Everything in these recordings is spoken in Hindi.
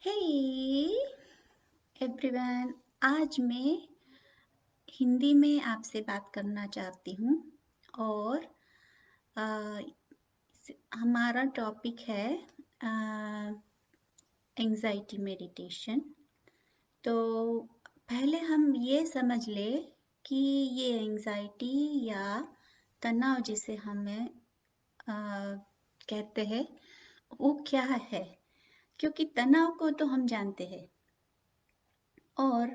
Hey everyone. आज मैं हिंदी में आपसे बात करना चाहती हूँ और अ, हमारा टॉपिक है एंजाइटी मेडिटेशन। तो पहले हम ये समझ ले कि ये एंजाइटी या तनाव जिसे हमें कहते हैं वो क्या है, क्योंकि तनाव को तो हम जानते हैं और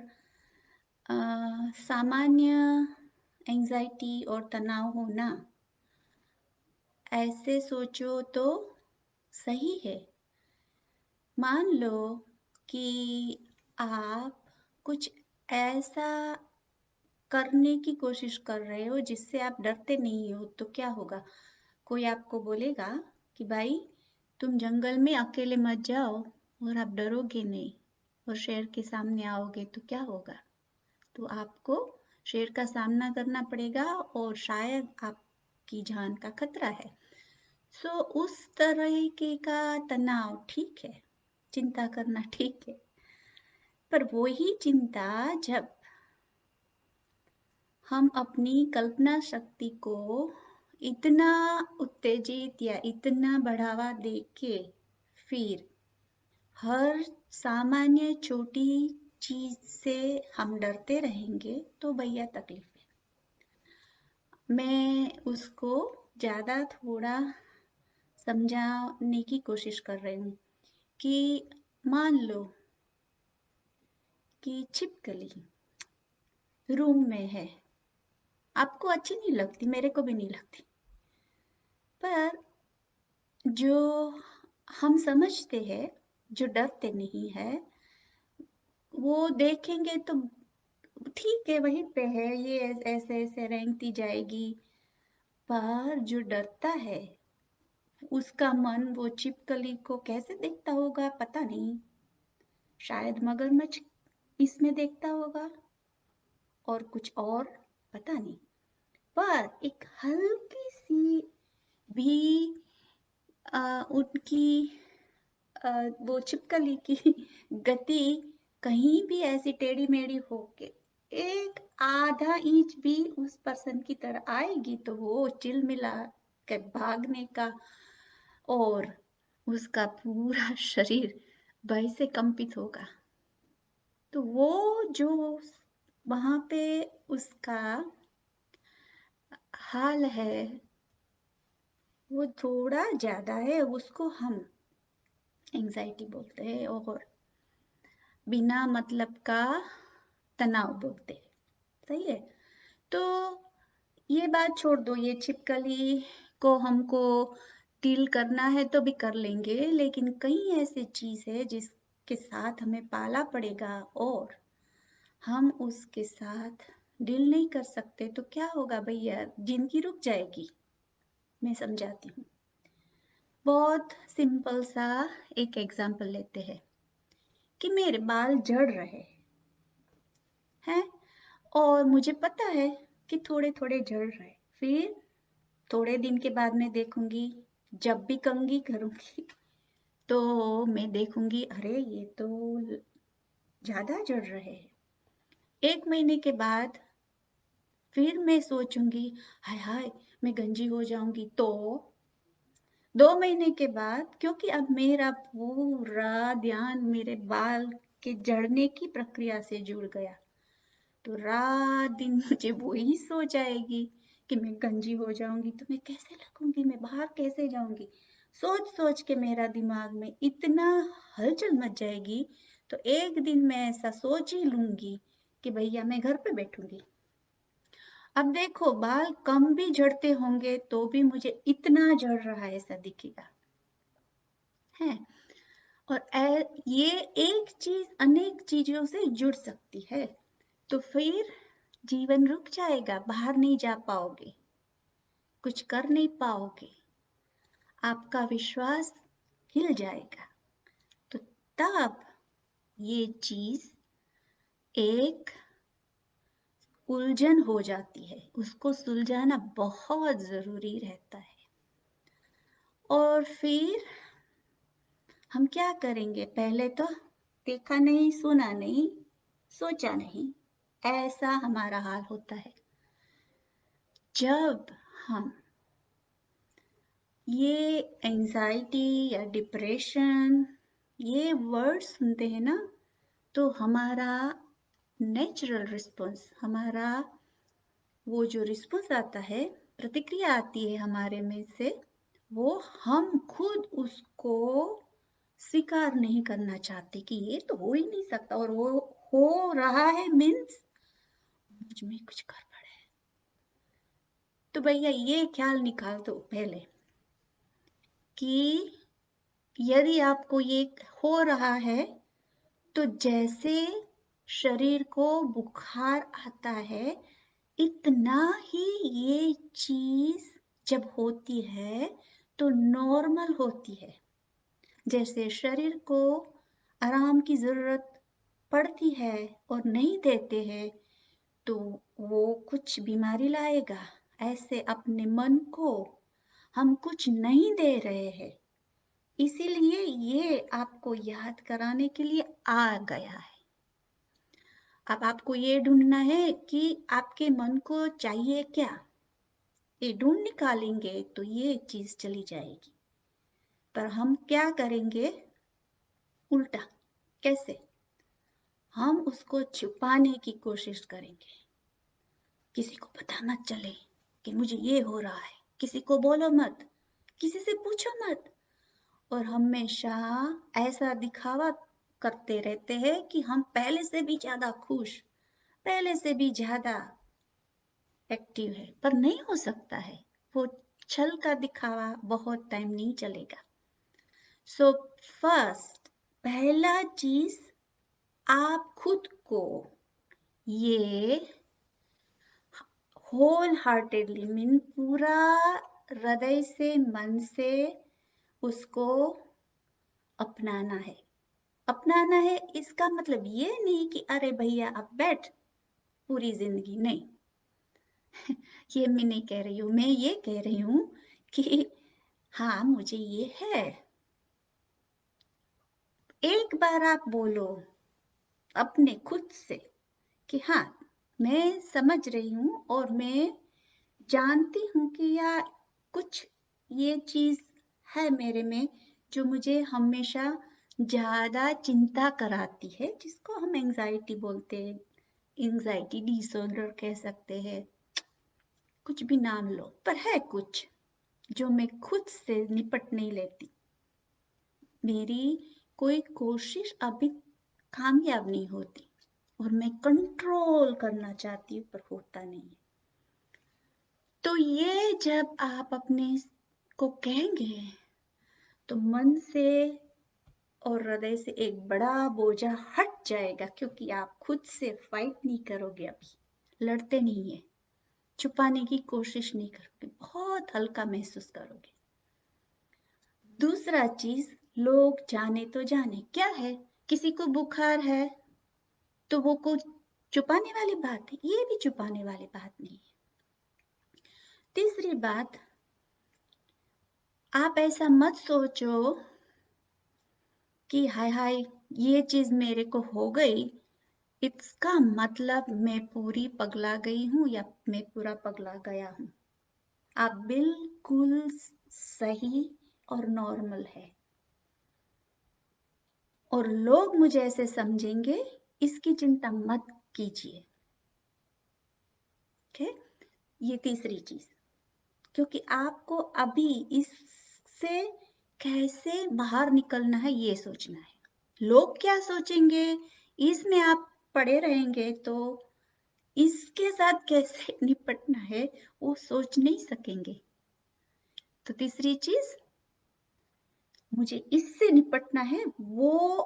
सामान्य एंजाइटी और तनाव होना, ऐसे सोचो तो सही है। मान लो कि आप कुछ ऐसा करने की कोशिश कर रहे हो जिससे आप डरते नहीं हो, तो क्या होगा? कोई आपको बोलेगा कि भाई तुम जंगल में अकेले मत जाओ, और आप डरोगे नहीं और शेर के सामने आओगे तो क्या होगा? तो आपको शेर का सामना करना पड़ेगा और शायद आपकी जान का खतरा है। सो उस तरीके का तनाव ठीक है, चिंता करना ठीक है, पर वही चिंता जब हम अपनी कल्पना शक्ति को इतना उत्तेजित या इतना बढ़ावा देके फिर हर सामान्य छोटी चीज से हम डरते रहेंगे, तो भैया तकलीफ है। मैं उसको ज़्यादा थोड़ा समझाने की कोशिश कर रही हूँ कि मान लो कि छिपकली रूम में है, आपको अच्छी नहीं लगती, मेरे को भी नहीं लगती, पर जो हम समझते हैं, जो डरते नहीं है, वो देखेंगे तो ठीक है, वहीं पे है, ये ऐसे ऐसे रेंगती जाएगी। पर जो डरता है उसका मन वो छिपकली को कैसे देखता होगा पता नहीं। शायद मगरमच्छ इसमें देखता होगा और कुछ और, पता नहीं। पर एक हल्की सी भी उनकी वो छिपकली की गति कहीं भी ऐसी टेढ़ी मेढ़ी होके एक आधा इंच भी उस पर्सन की तरह आएगी तो वो चिलमिला के भागने का, और उसका पूरा शरीर भय से कंपित होगा। तो वो जो वहां पे उसका हाल है वो थोड़ा ज्यादा है, उसको हम एंजाइटी बोलते हैं और बिना मतलब का तनाव बोलते हैं। सही है। तो ये बात छोड़ दो, ये छिपकली को हमको डील करना है तो भी कर लेंगे, लेकिन कई ऐसी चीज है जिसके साथ हमें पाला पड़ेगा और हम उसके साथ डील नहीं कर सकते, तो क्या होगा भैया? जिंदगी रुक जाएगी। मैं समझाती हूँ। बहुत सिंपल सा एक एग्जांपल लेते हैं कि मेरे बाल झड़ रहे हैं और मुझे पता है कि थोड़े थोड़े झड़ रहे। फिर थोड़े दिन के बाद मैं देखूंगी, जब भी कंघी करूंगी तो मैं देखूंगी, अरे ये तो ज्यादा झड़ रहे हैं। एक महीने के बाद फिर मैं सोचूंगी, हाय हाय मैं गंजी हो जाऊंगी। तो 2 महीने के बाद, क्योंकि अब मेरा पूरा ध्यान मेरे बाल के झड़ने की प्रक्रिया से जुड़ गया, तो रात दिन मुझे वही सोच आएगी कि मैं गंजी हो जाऊंगी तो मैं कैसे लगूंगी, मैं बाहर कैसे जाऊंगी। सोच सोच के मेरा दिमाग में इतना हलचल मच जाएगी, तो एक दिन मैं ऐसा सोच ही लूंगी कि भैया मैं घर पे बैठूंगी। अब देखो, बाल कम भी झड़ते होंगे तो भी मुझे इतना झड़ रहा है ऐसा दिखेगा है। और ये एक चीज अनेक चीजों से जुड़ सकती है, तो फिर जीवन रुक जाएगा, बाहर नहीं जा पाओगे, कुछ कर नहीं पाओगे, आपका विश्वास हिल जाएगा। तो तब ये चीज एक उलझन हो जाती है, उसको सुलझाना बहुत जरूरी रहता है। और फिर हम क्या करेंगे? पहले तो देखा नहीं, सुना नहीं, सोचा नहीं, ऐसा हमारा हाल होता है जब हम ये एंजाइटी या डिप्रेशन ये वर्ड सुनते हैं ना, तो हमारा नेचुरल रिस्पॉन्स, हमारा वो जो रिस्पॉन्स आता है, प्रतिक्रिया आती है हमारे में से, वो हम खुद उसको स्वीकार नहीं करना चाहते कि ये तो हो ही नहीं सकता, और वो हो रहा है मीन्स मुझ में कुछ गड़बड़ है। तो भैया ये ख्याल निकाल दो पहले कि यदि आपको ये हो रहा है, तो जैसे शरीर को बुखार आता है, इतना ही ये चीज जब होती है तो नॉर्मल होती है। जैसे शरीर को आराम की जरूरत पड़ती है और नहीं देते हैं तो वो कुछ बीमारी लाएगा, ऐसे अपने मन को हम कुछ नहीं दे रहे हैं, इसीलिए ये आपको याद कराने के लिए आ गया है। अब आपको ये ढूंढना है कि आपके मन को चाहिए क्या, ये ढूंढ निकालेंगे तो ये चीज चली जाएगी। पर हम क्या करेंगे, उल्टा। कैसे? हम उसको छुपाने की कोशिश करेंगे, किसी को पता मत चले कि मुझे ये हो रहा है, किसी को बोलो मत, किसी से पूछो मत, और हमेशा ऐसा दिखावा करते रहते हैं कि हम पहले से भी ज्यादा खुश, पहले से भी ज्यादा एक्टिव है। पर नहीं हो सकता है, वो छल का दिखावा बहुत टाइम नहीं चलेगा। सो फर्स्ट, पहला चीज, आप खुद को ये होल हार्टेडली मीन पूरा हृदय से, मन से उसको अपनाना है। अपनाना है इसका मतलब ये नहीं कि अरे भैया अब बैठ पूरी जिंदगी, नहीं। ये मैं नहीं कह रही हूँ, मैं ये कह रही हूँ कि हाँ मुझे ये है। एक बार आप बोलो अपने खुद से कि हाँ मैं समझ रही हूँ और मैं जानती हूँ कि या कुछ ये चीज है मेरे में जो मुझे हमेशा ज्यादा चिंता कराती है, जिसको हम एंजाइटी बोलते हैं, एंजाइटी डिसऑर्डर कह सकते हैं, कुछ भी नाम लो, पर है कुछ जो मैं खुद से निपट नहीं लेती। मेरी कोई कोशिश अभी कामयाब नहीं होती और मैं कंट्रोल करना चाहती हूँ पर होता नहीं है। तो ये जब आप अपने को कहेंगे तो मन से और हृदय से एक बड़ा बोझा हट जाएगा, क्योंकि आप खुद से फाइट नहीं करोगे, अभी लड़ते नहीं है, छुपाने की कोशिश नहीं करोगे, बहुत हल्का महसूस करोगे। दूसरा चीज, लोग जाने तो जाने क्या है, किसी को बुखार है तो वो को छुपाने वाली बात है, ये भी छुपाने वाली बात नहीं है। तीसरी बात, आप ऐसा मत सोचो कि हाय हाय ये चीज मेरे को हो गई, इसका मतलब मैं पूरी पगला गई हूं या मैं पूरा पगला गया हूं। आप बिल्कुल सही और नॉर्मल है, और लोग मुझे ऐसे समझेंगे, इसकी चिंता मत कीजिए। ओके, ये तीसरी चीज, क्योंकि आपको अभी इससे कैसे बाहर निकलना है ये सोचना है। लोग क्या सोचेंगे इसमें आप पड़े रहेंगे तो इसके साथ कैसे निपटना है वो सोच नहीं सकेंगे। तो तीसरी चीज, मुझे इससे निपटना है वो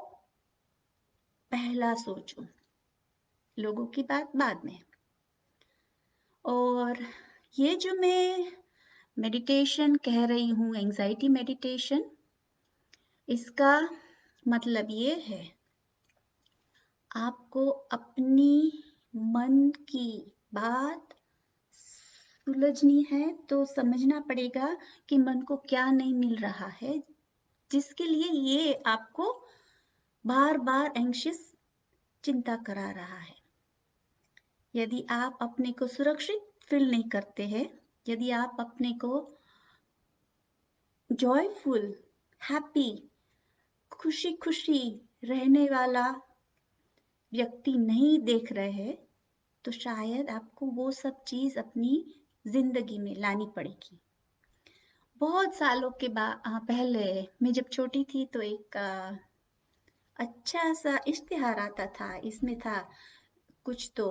पहला सोचो, लोगों की बात बाद में। और ये जो मैं मेडिटेशन कह रही हूँ, एंजाइटी मेडिटेशन, इसका मतलब ये है आपको अपनी मन की बात सुलझनी है तो समझना पड़ेगा कि मन को क्या नहीं मिल रहा है, जिसके लिए ये आपको बार बार एंग्शियस चिंता करा रहा है। यदि आप अपने को सुरक्षित फील नहीं करते हैं, यदि आप अपने को जॉयफुल, हैप्पी, खुशी खुशी रहने वाला व्यक्ति नहीं देख रहे हैं, तो शायद आपको वो सब चीज अपनी जिंदगी में लानी पड़ेगी। बहुत सालों के बाद पहले मैं जब छोटी थी तो एक अच्छा सा इश्तिहार आता था। इसमें था कुछ तो,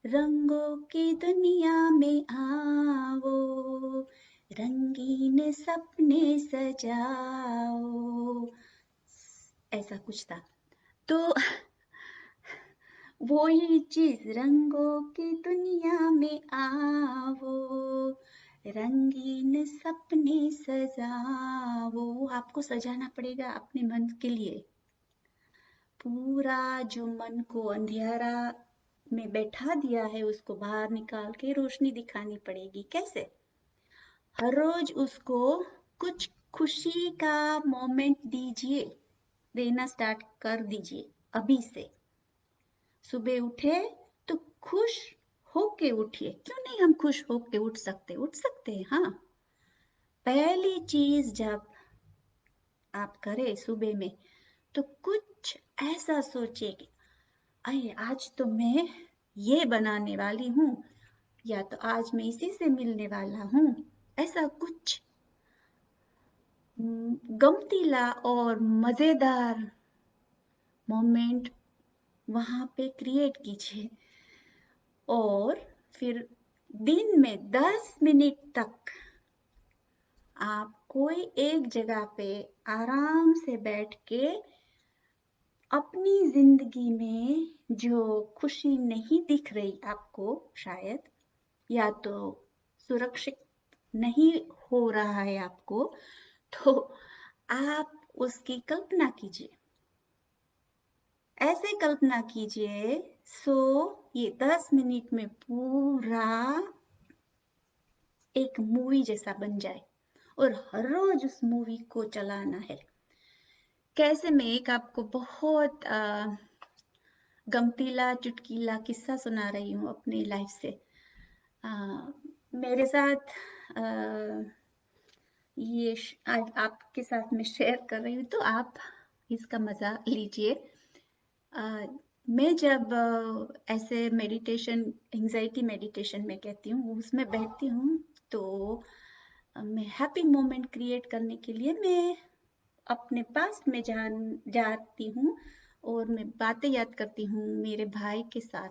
रंगों की दुनिया में आओ, रंगीन सपने सजाओ, ऐसा कुछ था। तो वही चीज, रंगों की दुनिया में आओ, रंगीन सपने सजाओ। आपको सजाना पड़ेगा अपने मन के लिए। पूरा जो मन को अंधियारा में बैठा दिया है उसको बाहर निकाल के रोशनी दिखानी पड़ेगी। कैसे? हर रोज उसको कुछ खुशी का मोमेंट दीजिए, देना स्टार्ट कर दीजिए अभी से। सुबह उठे तो खुश होके उठिए। क्यों नहीं हम खुश होके उठ सकते हैं। हाँ, पहली चीज जब आप करें सुबह में तो कुछ ऐसा सोचिए कि अरे आज तो मैं ये बनाने वाली हूँ, या तो आज मैं इसी से मिलने वाला हूँ। ऐसा कुछ गमतीला और मजेदार मोमेंट वहां पे क्रिएट कीजिए। और फिर दिन में 10 मिनट तक आप कोई एक जगह पे आराम से बैठ के अपनी जिंदगी में जो खुशी नहीं दिख रही आपको, शायद, या तो सुरक्षित नहीं हो रहा है आपको, तो आप उसकी कल्पना कीजिए। ऐसे कल्पना कीजिए सो ये 10 मिनट में पूरा एक मूवी जैसा बन जाए और हर रोज उस मूवी को चलाना है। कैसे? मैं एक आपको बहुत गमतीला चुटकीला किस्सा सुना रही हूँ अपनी लाइफ से। मेरे साथ ये आज आपके साथ मैं शेयर कर रही हूँ, तो आप इसका मजा लीजिए। मैं जब ऐसे मेडिटेशन, एंजाइटी मेडिटेशन में कहती हूँ, उसमें बैठती हूँ, तो मैं हैप्पी मोमेंट क्रिएट करने के लिए मैं अपने पास में जाती हूँ और मैं बातें याद करती हूँ मेरे भाई के साथ।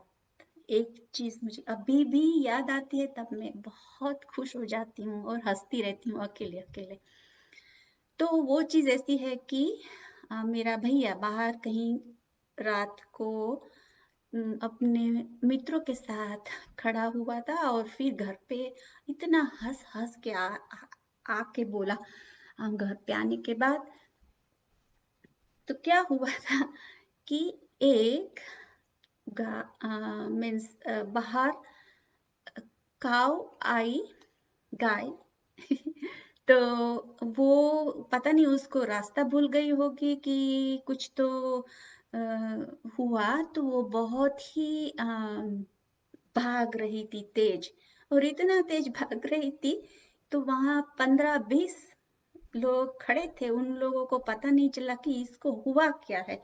एक चीज मुझे अभी भी याद आती है, तब मैं बहुत खुश हो जाती हूँ और हंसती रहती हूँ अकेले अकेले। तो वो चीज ऐसी है कि मेरा भैया बाहर कहीं रात को अपने मित्रों के साथ खड़ा हुआ था और फिर घर पे इतना हंस हंस के आके बोला। घर पे आने के बाद तो क्या हुआ था कि एक मीन्स बाहर काऊ आई, गाय। तो वो पता नहीं उसको रास्ता भूल गई होगी कि कुछ तो हुआ, तो वो बहुत ही भाग रही थी तेज, और इतना तेज भाग रही थी तो वहां 15-20 लोग खड़े थे। उन लोगों को पता नहीं चला कि इसको हुआ क्या है,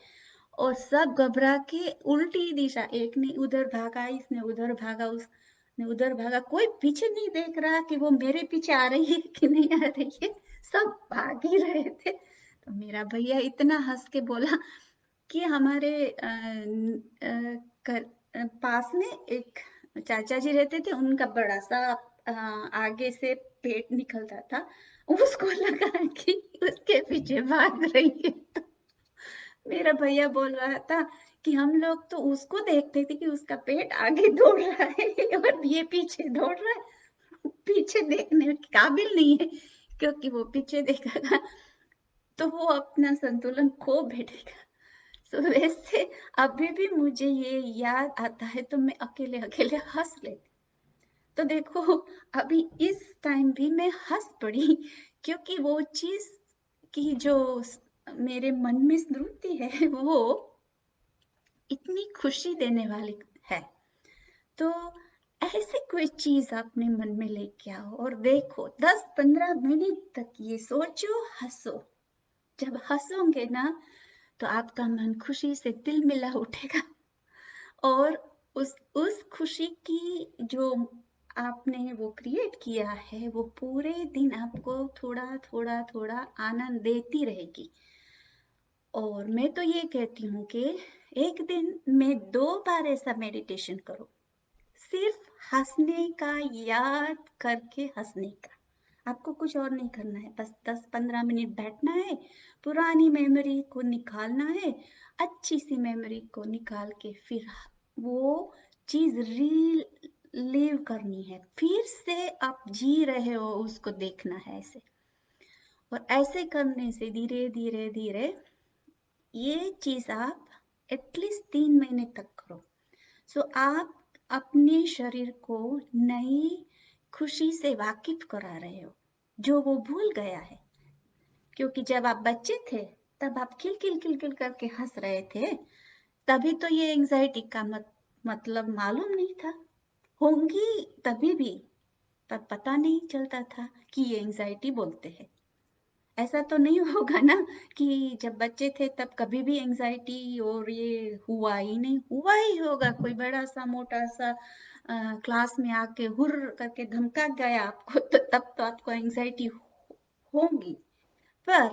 और सब घबरा के उल्टी दिशा, एक ने उधर भागा, इसने उधर भागा, उसने उधर भागा। कोई पीछे नहीं देख रहा कि वो मेरे पीछे आ रही है कि नहीं आ रही है, सब भाग ही रहे थे। तो मेरा भैया इतना हंस के बोला कि हमारे पास में एक चाचा जी रहते थे, उनका बड़ा सा आगे से पेट निकलता था। उसको लगा कि उसके पीछे भाग रही है। तो मेरा भैया बोल रहा था कि हम लोग तो उसको देखते थे कि उसका पेट आगे दौड़ रहा है और ये पीछे दौड़ रहा है, पीछे देखने के काबिल नहीं है, क्योंकि वो पीछे देखेगा तो वो अपना संतुलन खो बैठेगा। तो वैसे अभी भी मुझे ये याद आता है तो मैं अकेले अकेले हंस लेती। तो देखो, अभी इस टाइम भी मैं हंस पड़ी, क्योंकि वो चीज की जो मेरे मन में स्मृति है वो इतनी खुशी देने वाली है। तो ऐसे कोई चीज अपने मन में लेके आओ और देखो 10-15 मिनट तक ये सोचो, हंसो। जब हंसोगे ना तो आपका मन खुशी से तिलमिला उठेगा और उस खुशी की जो आपने वो क्रिएट किया है वो पूरे दिन आपको थोड़ा थोड़ा थोड़ा आनंद देती रहेगी। और मैं तो ये कहती हूँ कि एक दिन में 2 बार ऐसा मेडिटेशन करो, सिर्फ हंसने का, याद करके हंसने का। आपको कुछ और नहीं करना है, बस 10-15 मिनट बैठना है, पुरानी मेमोरी को निकालना है, अच्छी सी मेमोरी को निकाल के फिर वो चीज रीलिव करनी है, फिर से आप जी रहे हो उसको देखना है ऐसे। और ऐसे करने से धीरे धीरे धीरे ये चीज आप एटलीस्ट 3 महीने तक करो। सो आप अपने शरीर को नई खुशी से वाकिफ करा रहे हो जो वो भूल गया है। क्योंकि जब आप बच्चे थे तब आप खिल करके हंस रहे थे, तभी तो ये एंजाइटी का मतलब मालूम नहीं था। होंगी तभी भी, पर पता नहीं चलता था कि ये एंजाइटी बोलते हैं। ऐसा तो नहीं होगा ना कि जब बच्चे थे तब कभी भी एंजाइटी और ये हुआ ही नहीं, हुआ ही होगा। कोई बड़ा सा मोटा सा क्लास में आके हुर करके धमका गया आपको तो तब तो आपको एंजाइटी होगी, पर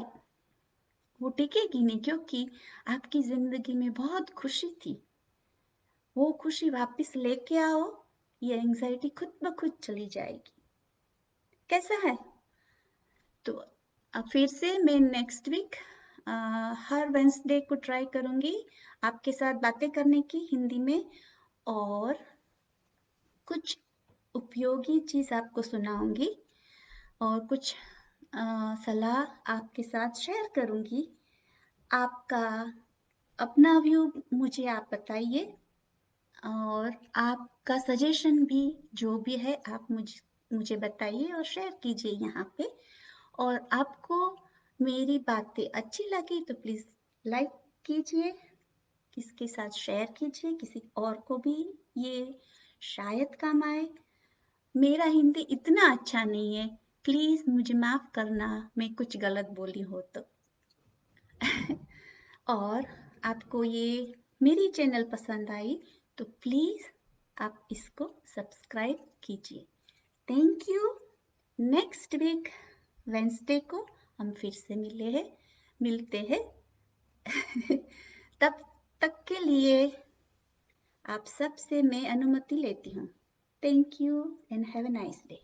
वो टिकेगी नहीं क्योंकि आपकी जिंदगी में बहुत खुशी थी। वो खुशी वापस लेके आओ, ये एंजाइटी खुद ब खुद चली जाएगी। कैसा है? तो अब फिर से मैं नेक्स्ट वीक हर वेंसडे को ट्राई करूंगी आपके साथ बातें करने की हिंदी में, और कुछ उपयोगी चीज आपको सुनाऊंगी और कुछ सलाह आपके साथ शेयर करूंगी। आपका अपना व्यू मुझे आप बताइए, और आपका सजेशन भी जो भी है आप मुझे बताइए और शेयर कीजिए यहाँ पे। और आपको मेरी बातें अच्छी लगी तो प्लीज लाइक कीजिए, किसके साथ शेयर कीजिए, किसी और को भी ये शायद काम आए। मेरा हिंदी इतना अच्छा नहीं है, प्लीज मुझे माफ करना मैं कुछ गलत बोली हो तो। और आपको ये मेरी चैनल पसंद आई तो प्लीज आप इसको सब्सक्राइब कीजिए। Thank you. Next week Wednesday को हम फिर से मिलते हैं। तब तक के लिए आप सबसे मैं अनुमति लेती हूँ। Thank you and have a nice day.